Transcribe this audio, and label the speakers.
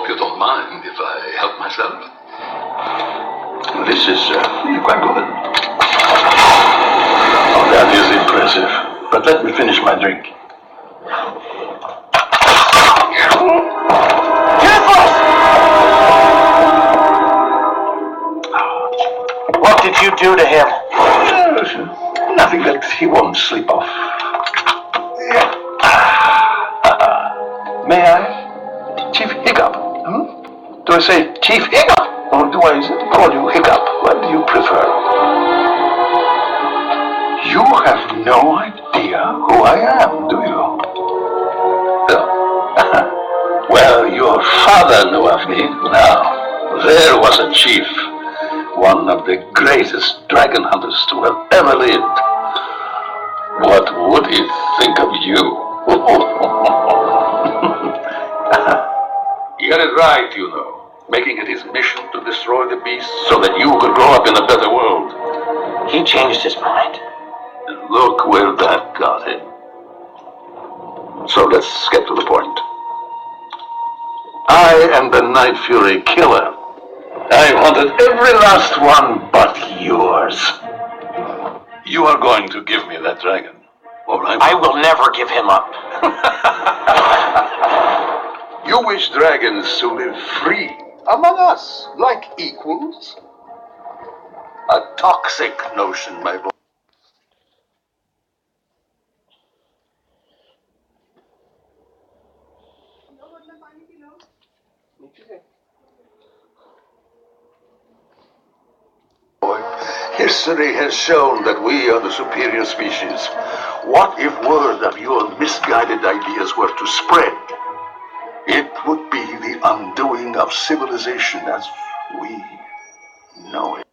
Speaker 1: hope you don't mind if I help myself.
Speaker 2: This is quite good. Oh, that is impressive. But let me finish my drink.
Speaker 3: Careful! What did you do to him?
Speaker 2: Nothing that he won't sleep off. May I? Chief Hiccup? Do I say Chief Hiccup? Or do I call you Hiccup? What do you prefer? You have no idea who I am, do you? Well, your father knew of me. Now, there was a chief, one of the greatest dragon hunters to have ever lived. What would he think of you? He got it right, you know, making it his mission to destroy the beast so that you could grow up in a better world.
Speaker 3: He changed his mind.
Speaker 2: And look where that got him. So let's get to the point. I am the Night Fury killer. I've hunted every last one but yours. You are going to give me that dragon, or
Speaker 3: I will never give him up.
Speaker 2: You wish dragons to live free among us, like equals? A toxic notion, my boy. History has shown that we are the superior species. What if word of your misguided ideas were to spread? It would be the undoing of civilization as we know it.